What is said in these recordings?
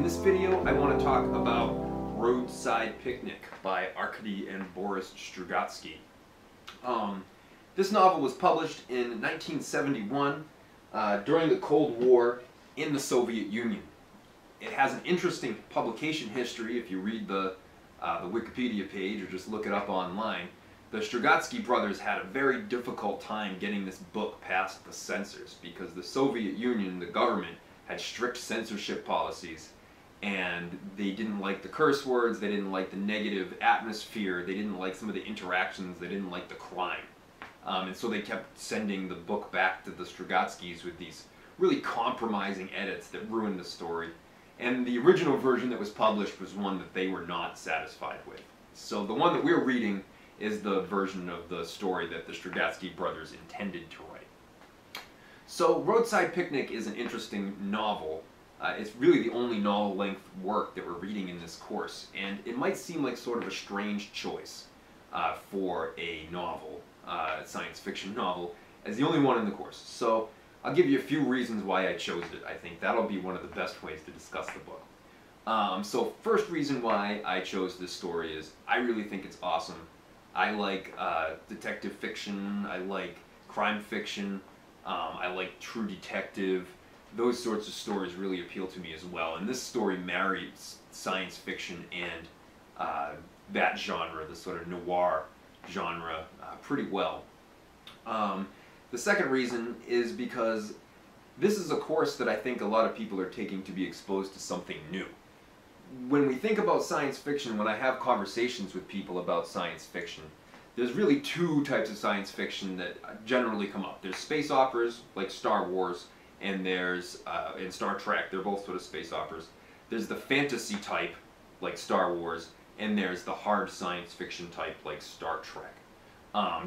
this video, I want to talk about Roadside Picnic by Arkady and Boris Strugatsky. This novel was published in 1971 during the Cold War in the Soviet Union. It has an interesting publication history if you read the Wikipedia page or just look it up online. The Strugatsky brothers had a very difficult time getting this book past the censors because the Soviet Union, the government, had strict censorship policies, and they didn't like the curse words, they didn't like the negative atmosphere, they didn't like some of the interactions, they didn't like the crime. And so they kept sending the book back to the Strugatskys with these really compromising edits that ruined the story. And the original version that was published was one that they were not satisfied with. So the one that we're reading is the version of the story that the Strugatsky brothers intended to write. So Roadside Picnic is an interesting novel. It's really the only novel-length work that we're reading in this course, and it might seem like sort of a strange choice for a novel, science fiction novel, as the only one in the course. So I'll give you a few reasons why I chose it. I think that'll be one of the best ways to discuss the book. So first reason why I chose this story is I really think it's awesome. I like detective fiction, I like crime fiction, I like true detective. Those sorts of stories really appeal to me as well. And this story marries science fiction and that genre, the sort of noir genre, pretty well. The second reason is because this is a course that I think a lot of people are taking to be exposed to something new. When we think about science fiction, when I have conversations with people about science fiction, there's really two types of science fiction that generally come up. There's space operas, like Star Wars, and there's, in Star Trek, they're both sort of space operas. There's the fantasy type, like Star Wars, and there's the hard science fiction type, like Star Trek.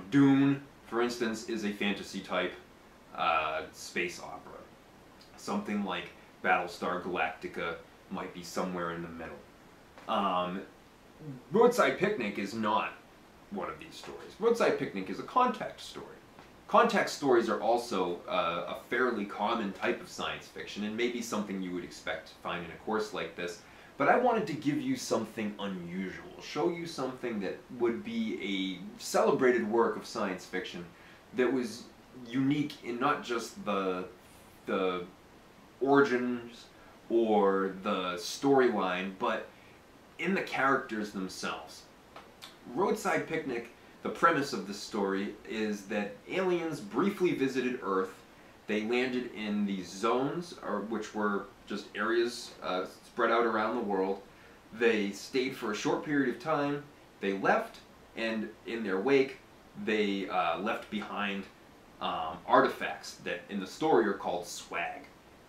Dune, for instance, is a fantasy type space opera. Something like Battlestar Galactica might be somewhere in the middle. Roadside Picnic is not one of these stories. Roadside Picnic is a contact story. Contact stories are also a fairly common type of science fiction, and maybe something you would expect to find in a course like this. But I wanted to give you something unusual, show you something that would be a celebrated work of science fiction that was unique in not just the origins or the storyline, but in the characters themselves. Roadside Picnic, the premise of this story is that aliens briefly visited Earth. They landed in these zones, which were just areas spread out around the world. They stayed for a short period of time, they left, and in their wake they left behind artifacts that in the story are called swag.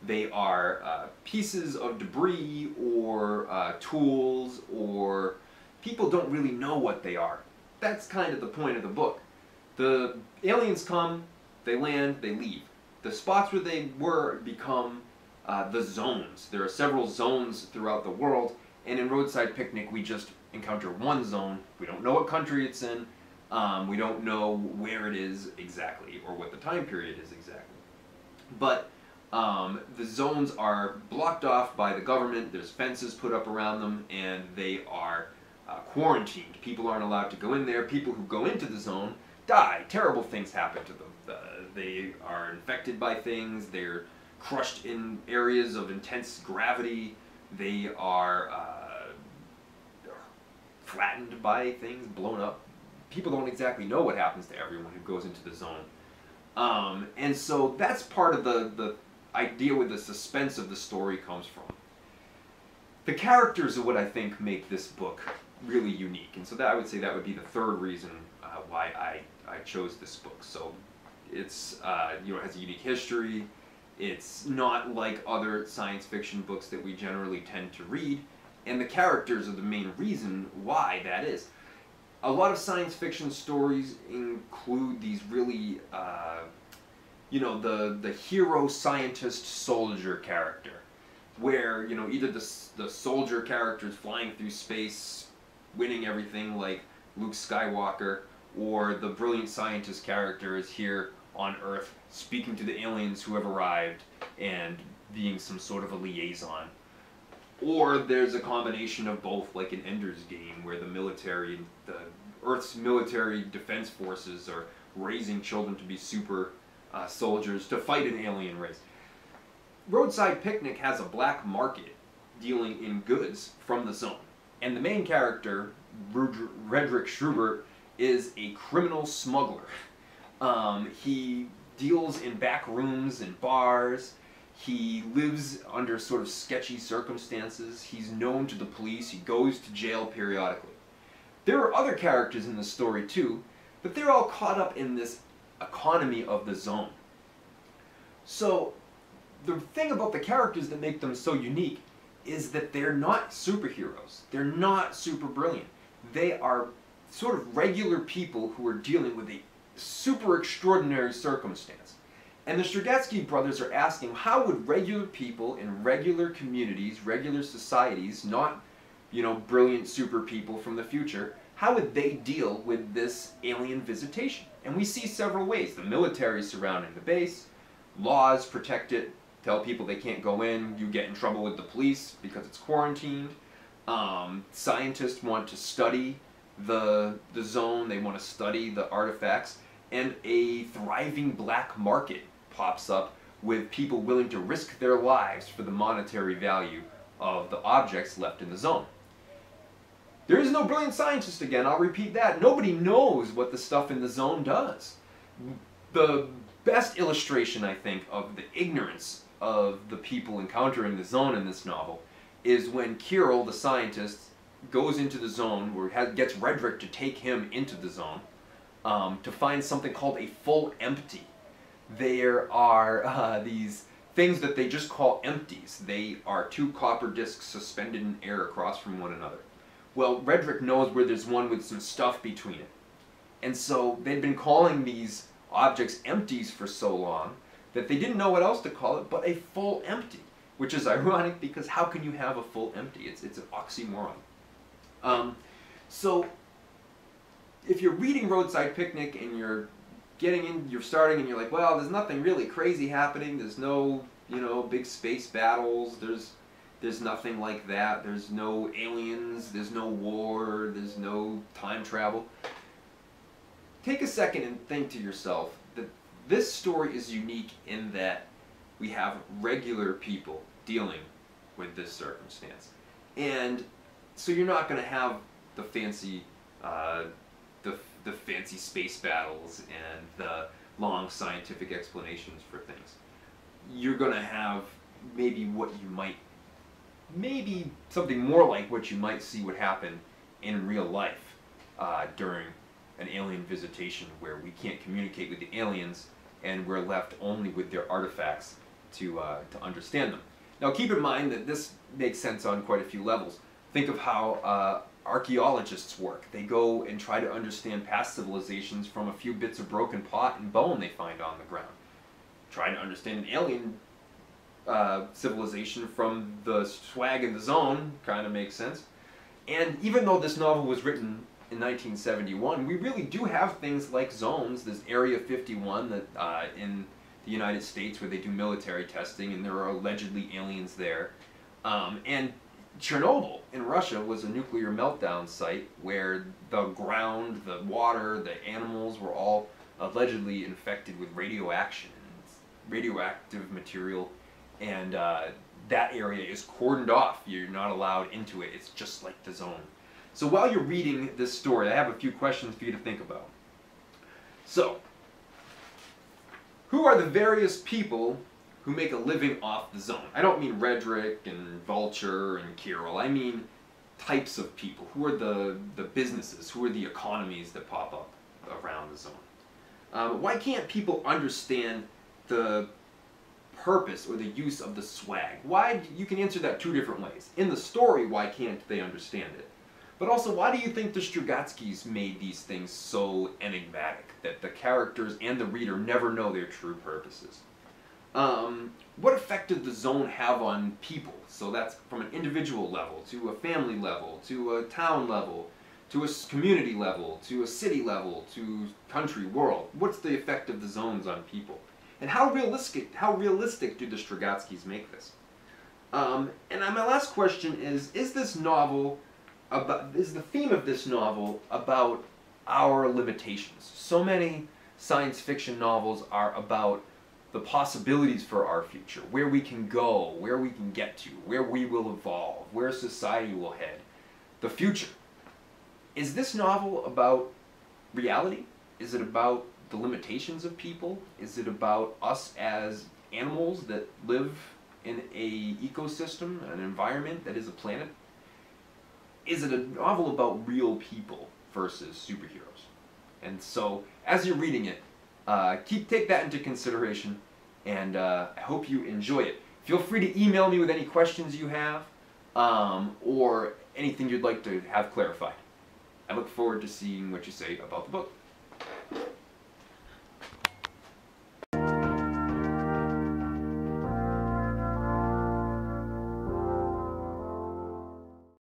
They are pieces of debris or tools, or people don't really know what they are. That's kind of the point of the book. The aliens come, they land, they leave. The spots where they were become the zones. There are several zones throughout the world, and in Roadside Picnic we just encounter one zone. We don't know what country it's in, we don't know where it is exactly, or what the time period is exactly. But the zones are blocked off by the government, there's fences put up around them, and they are quarantined. People aren't allowed to go in there. People who go into the zone die. Terrible things happen to them. They are infected by things, they're crushed in areas of intense gravity, they are flattened by things, blown up. People don't exactly know what happens to everyone who goes into the zone. And so that's part of the idea where the suspense of the story comes from. The characters are what I think make this book really unique, and so that I would say that would be the third reason why I chose this book. So it's you know, it has a unique history. It's not like other science fiction books that we generally tend to read, and the characters are the main reason why that is. A lot of science fiction stories include these really you know, the hero scientist soldier character, where, you know, either the soldier character is flying through space winning everything like Luke Skywalker, or the brilliant scientist character is here on Earth speaking to the aliens who have arrived and being some sort of a liaison. Or there's a combination of both, like in Ender's Game, where the Earth's military defense forces are raising children to be super soldiers to fight an alien race. Roadside Picnic has a black market dealing in goods from the zone. And the main character, Redrick Schubert, is a criminal smuggler. He deals in back rooms and bars. He lives under sort of sketchy circumstances. He's known to the police. He goes to jail periodically. There are other characters in the story too, but they're all caught up in this economy of the zone. So the thing about the characters that make them so unique is that they're not superheroes. They're not super brilliant. They are sort of regular people who are dealing with a super extraordinary circumstance. And the Strugatsky brothers are asking, how would regular people in regular communities, regular societies, not, brilliant super people from the future, how would they deal with this alien visitation? And we see several ways. The military surrounding the base, laws protect it, tell people they can't go in, you get in trouble with the police because it's quarantined. Scientists want to study the zone, they want to study the artifacts, and a thriving black market pops up with people willing to risk their lives for the monetary value of the objects left in the zone. There is no brilliant scientist again, I'll repeat that. Nobody knows what the stuff in the zone does. The best illustration, I think, of the ignorance of the people encountering the zone in this novel is when Kirill, the scientist, goes into the zone, or gets Redrick to take him into the zone, to find something called a full empty. There are these things that they just call empties. They are two copper discs suspended in air across from one another. Well, Redrick knows where there's one with some stuff between it. And so they'd been calling these objects empties for so long that they didn't know what else to call it but a full empty, which is ironic because how can you have a full empty? It's an oxymoron. So if you're reading Roadside Picnic and you're starting and you're like, well, there's nothing really crazy happening, there's no, big space battles, there's nothing like that, there's no aliens, there's no war, there's no time travel. Take a second and think to yourself that this story is unique in that we have regular people dealing with this circumstance. And so you're not going to have the fancy the fancy space battles and the long scientific explanations for things. You're going to have maybe something more like what you might see would happen in real life during an alien visitation where we can't communicate with the aliens and we're left only with their artifacts to understand them. Now keep in mind that this makes sense on quite a few levels. Think of how archaeologists work. They go and try to understand past civilizations from a few bits of broken pot and bone they find on the ground. Trying to understand an alien civilization from the swag in the zone kind of makes sense. And even though this novel was written in 1971, we really do have things like zones. There's Area 51 that in the United States where they do military testing and there are allegedly aliens there. And Chernobyl in Russia was a nuclear meltdown site where the ground, the water, the animals were all allegedly infected with radioactive material, and that area is cordoned off. You're not allowed into it. It's just like the zone. So while you're reading this story, I have a few questions for you to think about. So, who are the various people who make a living off the zone? I don't mean Redrick and Vulture and Kirill. I mean types of people. Who are the businesses? Who are the economies that pop up around the zone? Why can't people understand the purpose or the use of the swag? Why? You can answer that two different ways. In the story, why can't they understand it? But also, why do you think the Strugatskys made these things so enigmatic that the characters and the reader never know their true purposes? What effect did the zone have on people? So that's from an individual level, to a family level, to a town level, to a community level, to a city level, to country, world. What's the effect of the zones on people? And how realistic do the Strugatskys make this? And my last question is this novel is the theme of this novel about our limitations? So many science fiction novels are about the possibilities for our future, where we can go, where we can get to, where we will evolve, where society will head, the future. Is this novel about reality? Is it about the limitations of people? Is it about us as animals that live in a ecosystem, an environment that is a planet? Is it a novel about real people versus superheroes? And so, as you're reading it, take that into consideration, and I hope you enjoy it. Feel free to email me with any questions you have, or anything you'd like to have clarified. I look forward to seeing what you say about the book.